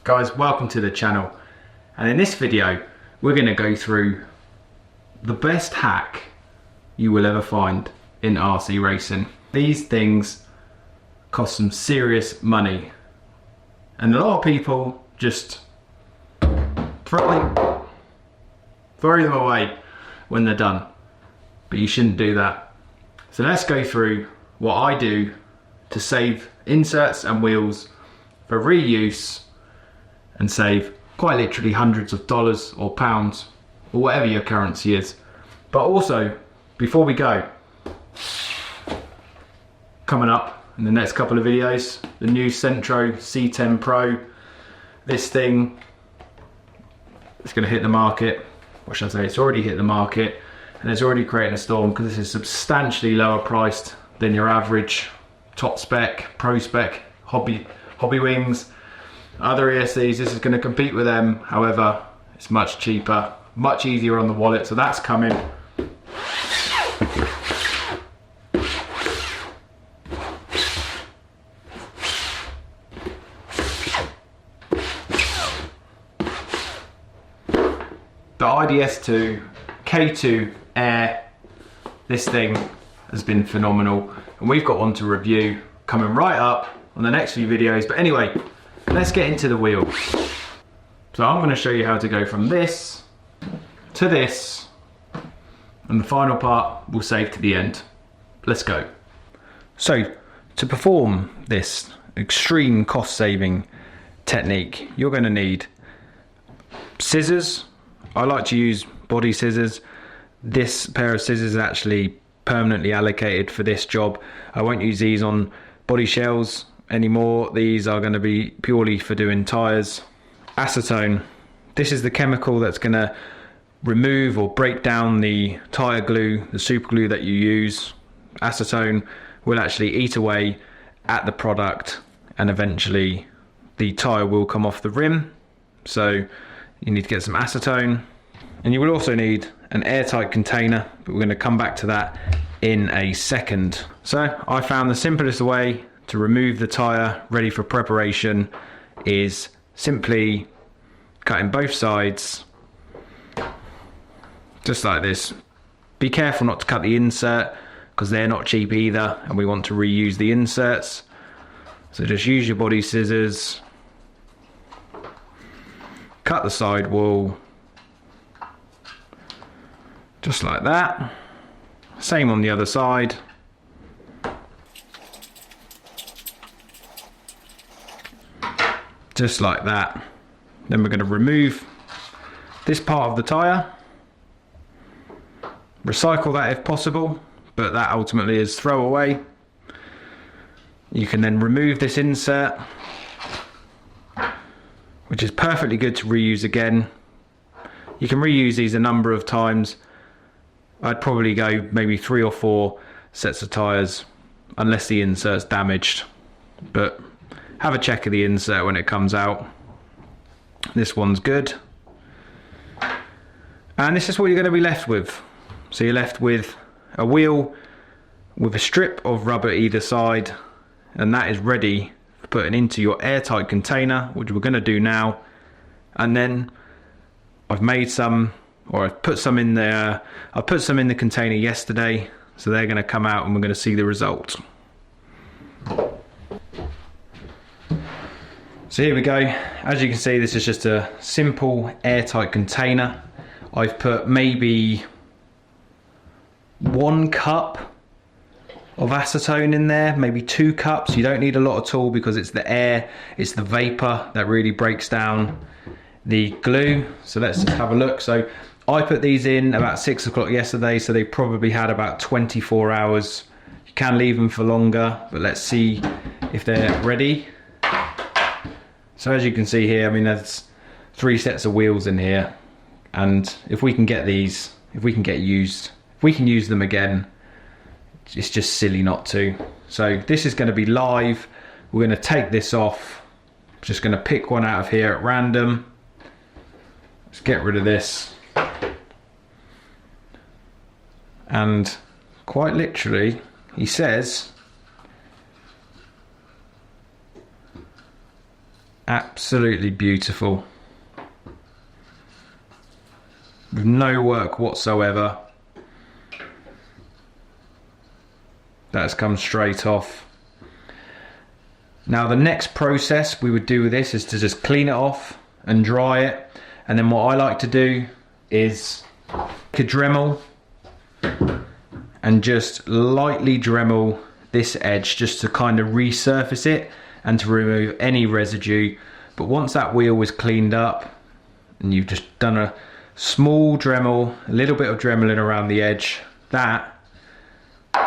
Guys, welcome to the channel, and in this video we're going to go through the best hack you will ever find in RC racing. These things cost some serious money and a lot of people just throw them away when they're done, but you shouldn't do that. So let's go through what I do to save inserts and wheels for reuse and save quite literally hundreds of dollars or pounds or whatever your currency is. But also, before we go, coming up in the next couple of videos, the new Centro C10 Pro. This thing is going to hit the market. What should I say? It's already hit the market and it's already creating a storm because this is substantially lower priced than your average top spec, pro spec, hobby wings. Other ESCs, this is going to compete with them. However, it's much cheaper, much easier on the wallet, so that's coming. The IDS2 K2 Air, this thing has been phenomenal, and we've got one to review coming right up on the next few videos. But anyway, let's get into the wheels. So I'm going to show you how to go from this to this, and the final part we'll save to the end. Let's go. So to perform this extreme cost saving technique, you're going to need scissors. I like to use body scissors. This pair of scissors is actually permanently allocated for this job. I won't use these on body shells anymore. These are going to be purely for doing tyres. Acetone. This is the chemical that's going to remove or break down the tyre glue, the super glue that you use. Acetone will actually eat away at the product and eventually the tyre will come off the rim. So you need to get some acetone, and you will also need an airtight container, but we're going to come back to that in a second. So I found the simplest way to remove the tyre ready for preparation is simply cutting both sides just like this. Be careful not to cut the insert because they're not cheap either, and we want to reuse the inserts. So just use your body scissors, cut the side wall just like that. Same on the other side. Just like that. Then we're going to remove this part of the tyre. Recycle that if possible, but that ultimately is throw away. You can then remove this insert, which is perfectly good to reuse again. You can reuse these a number of times. I'd probably go maybe 3 or 4 sets of tyres, unless the insert's damaged. But have a check of the insert when it comes out. This one's good. And this is what you're going to be left with. So you're left with a wheel with a strip of rubber either side, and that is ready for putting into your airtight container, which we're going to do now. And then I've made some, or I've put some in there. I put some in the container yesterday, so they're going to come out and we're going to see the result. So here we go. As you can see, this is just a simple airtight container. I've put maybe 1 cup of acetone in there, maybe 2 cups. You don't need a lot at all because it's the air, it's the vapor that really breaks down the glue. So let's have a look. So I put these in about 6 o'clock yesterday, so they probably had about 24 hours. You can leave them for longer, but let's see if they're ready. So as you can see here, I mean, there's 3 sets of wheels in here, and if we can get these, if we can use them again, it's just silly not to. So this is going to be live. We're going to take this off. I'm just going to pick one out of here at random. Let's get rid of this. And quite literally, he says Absolutely beautiful. With no work whatsoever. That's come straight off. Now the next process we would do with this is to just clean it off and dry it. And then what I like to do is take a Dremel and just lightly Dremel this edge just to kind of resurface it and to remove any residue. But once that wheel is cleaned up and you've just done a small Dremel, a little bit of dremeling around the edge, that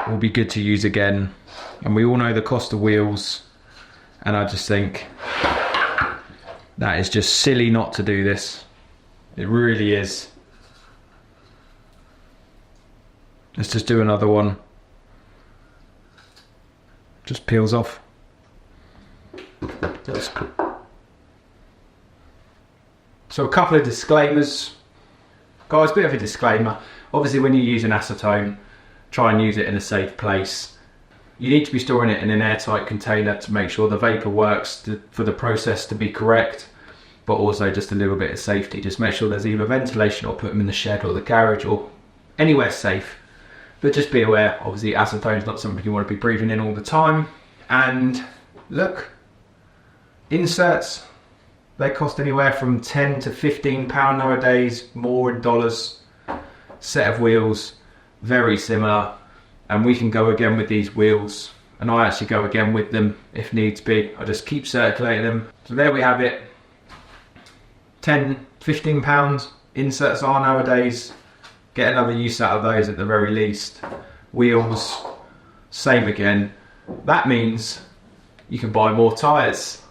will be good to use again. And we all know the cost of wheels, and I just think that is just silly not to do this. It really is. Let's just do another one. Just peels off. So a couple of disclaimers. Guys, a bit of a disclaimer. Obviously when you're using acetone, try and use it in a safe place. You need to be storing it in an airtight container to make sure the vapor works for the process to be correct, but also just a little bit of safety. Just make sure there's either ventilation or put them in the shed or the garage or anywhere safe. But just be aware, obviously acetone is not something you want to be breathing in all the time. And look, inserts, they cost anywhere from £10 to £15 nowadays, more in dollars. Set of wheels, very similar. And we can go again with these wheels. And I actually go again with them if needs be. I just keep circulating them. So there we have it. £10, £15 inserts are nowadays. Get another use out of those at the very least. Wheels, same again. That means you can buy more tyres.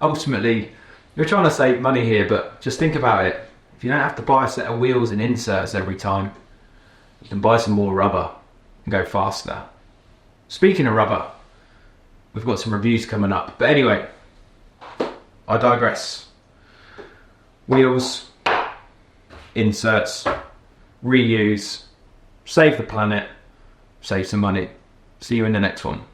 Ultimately, you're trying to save money here, but just think about it. If you don't have to buy a set of wheels and inserts every time, you can buy some more rubber and go faster. Speaking of rubber, we've got some reviews coming up. But anyway, I digress. Wheels, inserts, reuse, save the planet, save some money. See you in the next one.